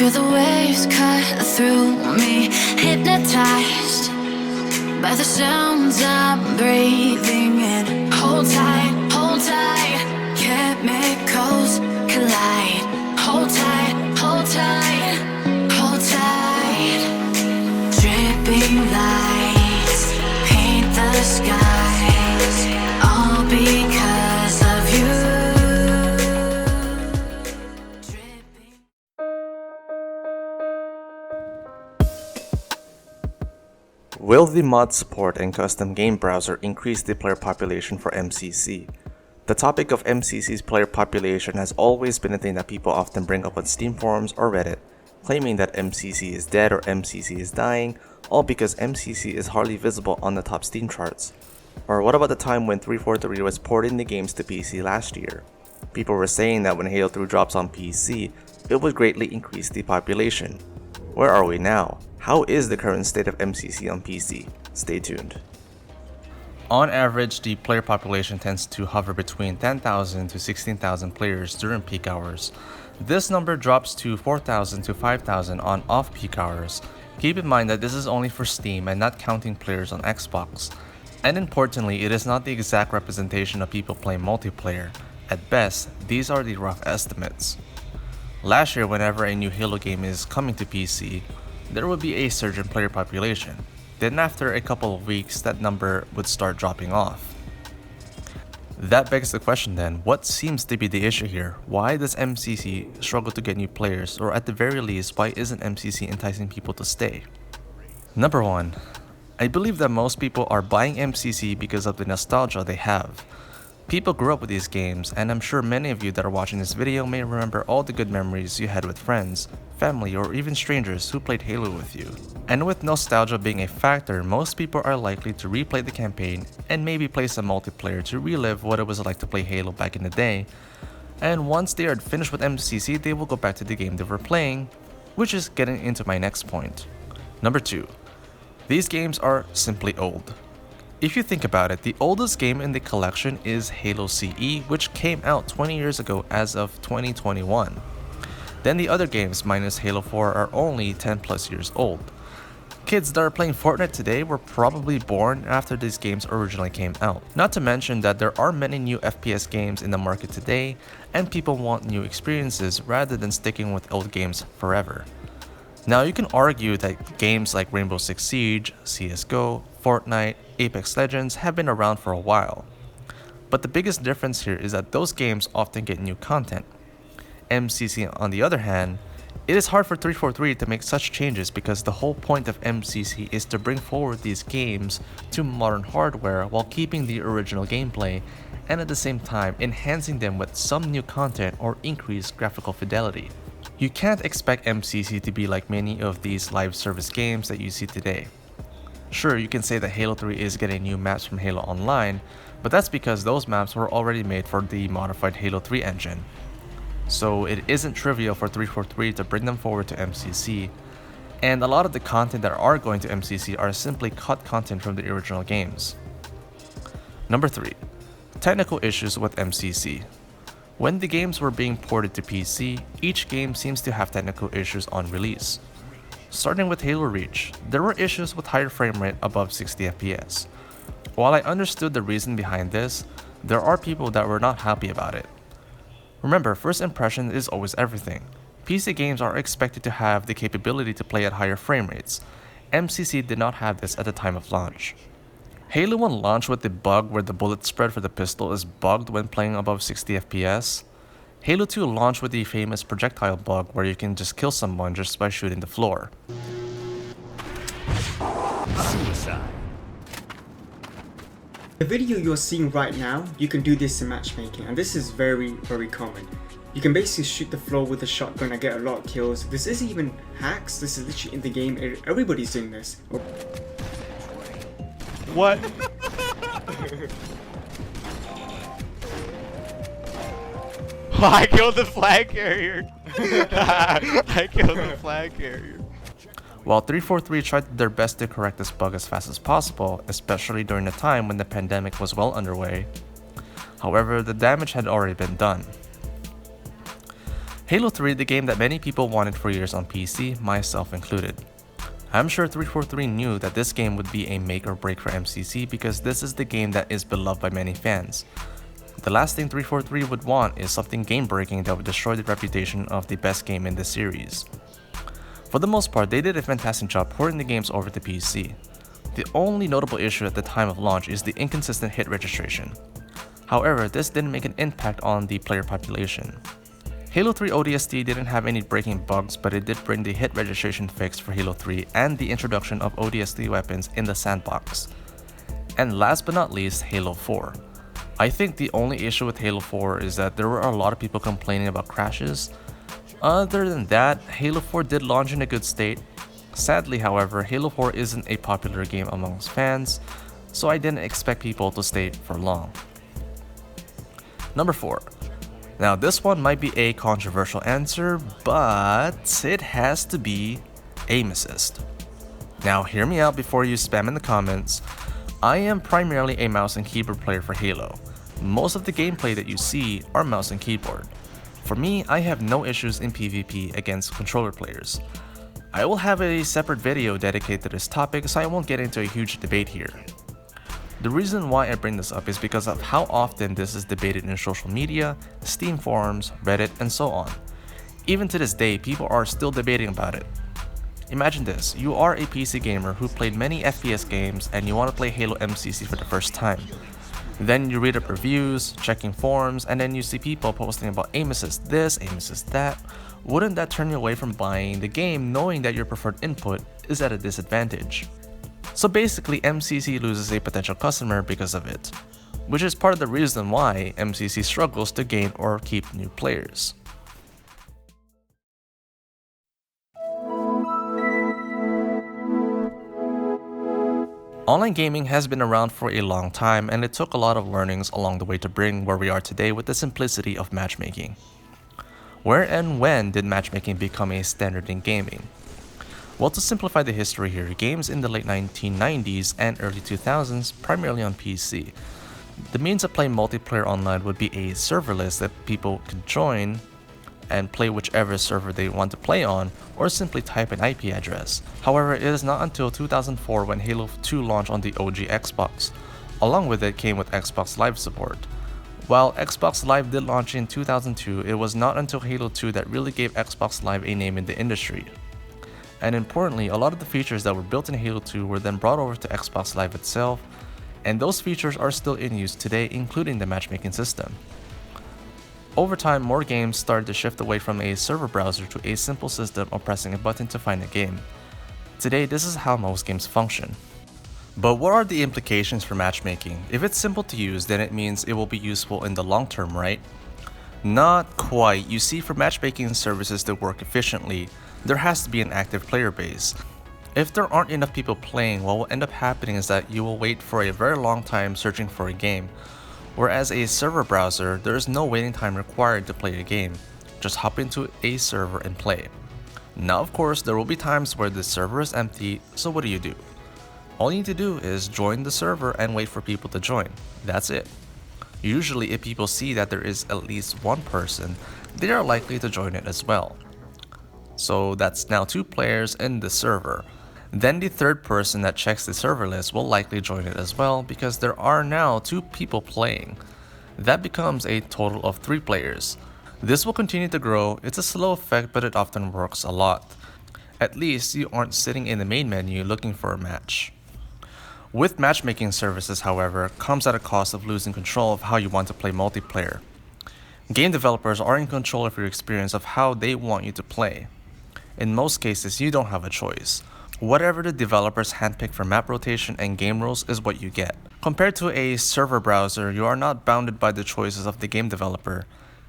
Feel the waves cut through me, hypnotized by the sounds I'm breathing in. Hold tight, chemicals collide. Hold tight, hold tight, hold tight. Dripping lights paint the skies, all because of you. Will the mod support and custom game browser increase the player population for MCC? The topic of MCC's player population has always been a thing that people often bring up on Steam forums or Reddit, claiming that MCC is dead or MCC is dying, all because MCC is hardly visible on the top Steam charts. Or what about the time when 343 was porting the games to PC last year? People were saying that when Halo 3 drops on PC, it would greatly increase the population. Where are we now? How is the current state of MCC on PC? Stay tuned. On average, the player population tends to hover between 10,000 to 16,000 players during peak hours. This number drops to 4,000 to 5,000 on off-peak hours. Keep in mind that this is only for Steam and not counting players on Xbox. And importantly, it is not the exact representation of people playing multiplayer. At best, these are the rough estimates. Last year, whenever a new Halo game is coming to PC, there would be a surge in player population. Then after a couple of weeks, that number would start dropping off. That begs the question then, what seems to be the issue here? Why does MCC struggle to get new players, or at the very least, why isn't MCC enticing people to stay? Number 1, I believe that most people are buying MCC because of the nostalgia they have. People grew up with these games, and I'm sure many of you that are watching this video may remember all the good memories you had with friends, family, or even strangers who played Halo with you. And with nostalgia being a factor, most people are likely to replay the campaign and maybe play some multiplayer to relive what it was like to play Halo back in the day. And once they are finished with MCC, they will go back to the game they were playing, which is getting into my next point. Number 2, these games are simply old. If you think about it, the oldest game in the collection is Halo CE, which came out 20 years ago as of 2021. Then the other games minus Halo 4 are only 10 plus years old. Kids that are playing Fortnite today were probably born after these games originally came out. Not to mention that there are many new FPS games in the market today, and people want new experiences rather than sticking with old games forever. Now you can argue that games like Rainbow Six Siege, CSGO, Fortnite, Apex Legends have been around for a while. But the biggest difference here is that those games often get new content. MCC, on the other hand, it is hard for 343 to make such changes because the whole point of MCC is to bring forward these games to modern hardware while keeping the original gameplay and at the same time enhancing them with some new content or increased graphical fidelity. You can't expect MCC to be like many of these live service games that you see today. Sure, you can say that Halo 3 is getting new maps from Halo Online, but that's because those maps were already made for the modified Halo 3 engine. So it isn't trivial for 343 to bring them forward to MCC, and a lot of the content that are going to MCC are simply cut content from the original games. Number 3, technical issues with MCC. When the games were being ported to PC, each game seems to have technical issues on release. Starting with Halo Reach, there were issues with higher frame rate above 60 FPS. While I understood the reason behind this, there are people that were not happy about it. Remember, first impression is always everything. PC games are expected to have the capability to play at higher frame rates. MCC did not have this at the time of launch. Halo 1 launched with the bug where the bullet spread for the pistol is bugged when playing above 60 FPS. Halo 2 launched with the famous projectile bug where you can just kill someone just by shooting the floor. Suicide. The video you're seeing right now, you can do this in matchmaking, and this is very, very common. You can basically shoot the floor with a shotgun and get a lot of kills. This isn't even hacks, this is literally in the game. Everybody's doing this. What? I killed the flag carrier. I killed the flag carrier. While 343 tried their best to correct this bug as fast as possible, especially during a time when the pandemic was well underway, however, the damage had already been done. Halo 3, the game that many people wanted for years on PC, myself included. I'm sure 343 knew that this game would be a make or break for MCC because this is the game that is beloved by many fans. The last thing 343 would want is something game-breaking that would destroy the reputation of the best game in the series. For the most part, they did a fantastic job porting the games over to PC. The only notable issue at the time of launch is the inconsistent hit registration. However, this didn't make an impact on the player population. Halo 3 ODST didn't have any breaking bugs, but it did bring the hit registration fix for Halo 3 and the introduction of ODST weapons in the sandbox. And last but not least, Halo 4. I think the only issue with Halo 4 is that there were a lot of people complaining about crashes. Other than that, Halo 4 did launch in a good state. Sadly, however, Halo 4 isn't a popular game amongst fans, so I didn't expect people to stay for long. Number 4. Now this one might be a controversial answer, but it has to be aim assist. Now hear me out before you spam in the comments. I am primarily a mouse and keyboard player for Halo. Most of the gameplay that you see are mouse and keyboard. For me, I have no issues in PvP against controller players. I will have a separate video dedicated to this topic, so I won't get into a huge debate here. The reason why I bring this up is because of how often this is debated in social media, Steam forums, Reddit, and so on. Even to this day, people are still debating about it. Imagine this, you are a PC gamer who played many FPS games and you want to play Halo MCC for the first time. Then you read up reviews, checking forums, and then you see people posting about aim assist this, aim assist that. Wouldn't that turn you away from buying the game knowing that your preferred input is at a disadvantage? So basically, MCC loses a potential customer because of it, which is part of the reason why MCC struggles to gain or keep new players. Online gaming has been around for a long time, and it took a lot of learnings along the way to bring where we are today with the simplicity of matchmaking. Where and when did matchmaking become a standard in gaming? Well, to simplify the history here, games in the late 1990s and early 2000s, primarily on PC. The means of playing multiplayer online would be a server list that people could join and play whichever server they want to play on, or simply type an IP address. However, it is not until 2004 when Halo 2 launched on the OG Xbox. Along with it came with Xbox Live support. While Xbox Live did launch in 2002, it was not until Halo 2 that really gave Xbox Live a name in the industry. And importantly, a lot of the features that were built in Halo 2 were then brought over to Xbox Live itself, and those features are still in use today, including the matchmaking system. Over time, more games started to shift away from a server browser to a simple system of pressing a button to find a game. Today, this is how most games function. But what are the implications for matchmaking? If it's simple to use, then it means it will be useful in the long term, right? Not quite. You see, for matchmaking services to work efficiently, there has to be an active player base. If there aren't enough people playing, what will end up happening is that you will wait for a very long time searching for a game. Whereas a server browser, there is no waiting time required to play a game. Just hop into a server and play. Now of course, there will be times where the server is empty, so what do? All you need to do is join the server and wait for people to join. That's it. Usually if people see that there is at least one person, they are likely to join it as well. So that's now 2 players in the server. Then the third person that checks the server list will likely join it as well because there are now 2 people playing. That becomes a total of 3 players. This will continue to grow. It's a slow effect, but it often works a lot. At least you aren't sitting in the main menu looking for a match. With matchmaking services, however, comes at a cost of losing control of how you want to play multiplayer. Game developers are in control of your experience of how they want you to play. In most cases, you don't have a choice. Whatever the developers handpick for map rotation and game rules is what you get. Compared to a server browser, you are not bounded by the choices of the game developer.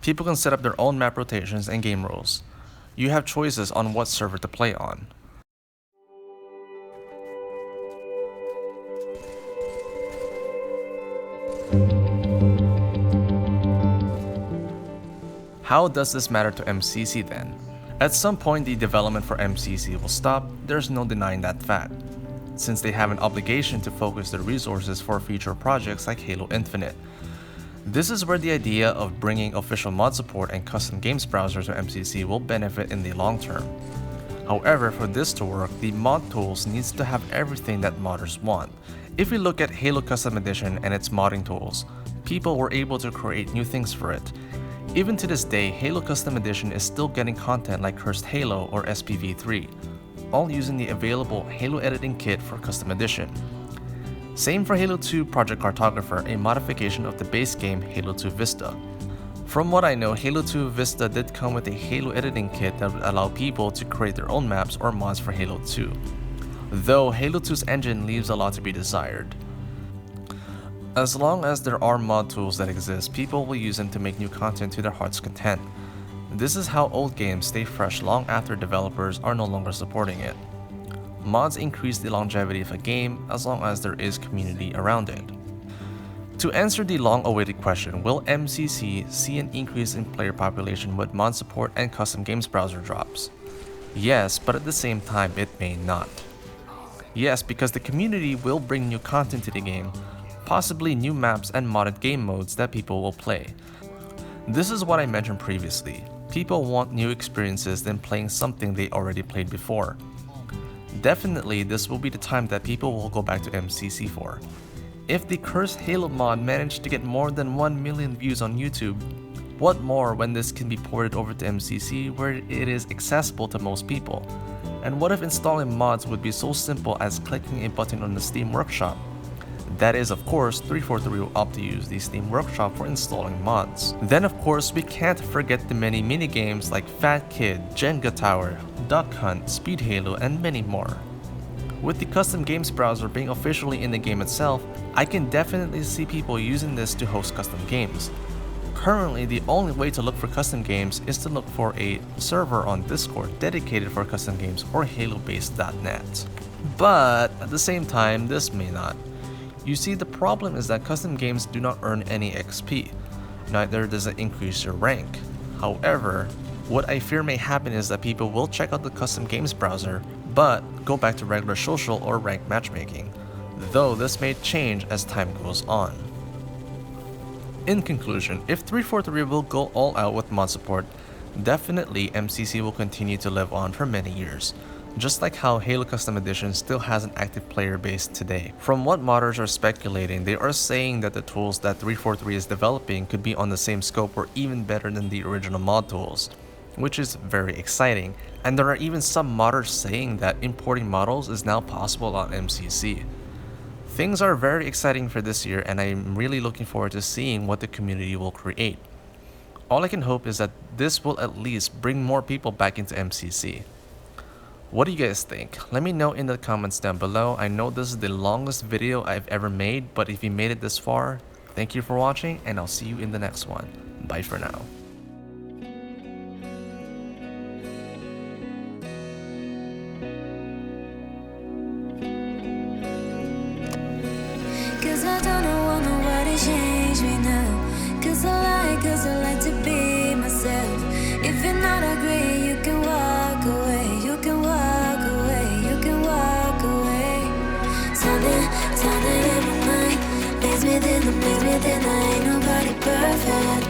People can set up their own map rotations and game rules. You have choices on what server to play on. How does this matter to MCC then? At some point, the development for MCC will stop. There's no denying that fact, since they have an obligation to focus their resources for future projects like Halo Infinite. This is where the idea of bringing official mod support and custom games browser to MCC will benefit in the long term. However, for this to work, the mod tools needs to have everything that modders want. If we look at Halo Custom Edition and its modding tools, people were able to create new things for it. Even to this day, Halo Custom Edition is still getting content like Cursed Halo or SPV3, all using the available Halo editing kit for Custom Edition. Same for Halo 2 Project Cartographer, a modification of the base game Halo 2 Vista. From what I know, Halo 2 Vista did come with a Halo editing kit that would allow people to create their own maps or mods for Halo 2, though Halo 2's engine leaves a lot to be desired. As long as there are mod tools that exist, people will use them to make new content to their heart's content. This is how old games stay fresh long after developers are no longer supporting it. Mods increase the longevity of a game as long as there is community around it. To answer the long-awaited question, will MCC see an increase in player population with mod support and custom games browser drops? Yes, but at the same time it may not. Yes, because the community will bring new content to the game, possibly new maps and modded game modes that people will play. This is what I mentioned previously. People want new experiences than playing something they already played before. Definitely, this will be the time that people will go back to MCC for. If the Cursed Halo mod managed to get more than 1 million views on YouTube, what more when this can be ported over to MCC where it is accessible to most people? And what if installing mods would be so simple as clicking a button on the Steam Workshop? That is, of course, 343 will opt to use the Steam Workshop for installing mods. Then of course, we can't forget the many minigames like Fat Kid, Jenga Tower, Duck Hunt, Speed Halo, and many more. With the custom games browser being officially in the game itself, I can definitely see people using this to host custom games. Currently, the only way to look for custom games is to look for a server on Discord dedicated for custom games or halobase.net. But at the same time, this may not. You see, the problem is that custom games do not earn any XP, neither does it increase your rank. However, what I fear may happen is that people will check out the custom games browser, but go back to regular social or ranked matchmaking, though this may change as time goes on. In conclusion, if 343 will go all out with mod support, definitely MCC will continue to live on for many years, just like how Halo Custom Edition still has an active player base today. From what modders are speculating, they are saying that the tools that 343 is developing could be on the same scope or even better than the original mod tools, which is very exciting, and there are even some modders saying that importing models is now possible on MCC. Things are very exciting for this year, and I'm really looking forward to seeing what the community will create. All I can hope is that this will at least bring more people back into MCC. What do you guys think? Let me know in the comments down below. I know this is the longest video I've ever made, but if you made it this far, thank you for watching, and I'll see you in the next one. Bye for now. Cause I don't want nobody change me now. Cause I like to be myself. If you're not agree, you can walk away. You can walk away, you can walk away. Something in my mind. Leaves me then, I ain't nobody perfect.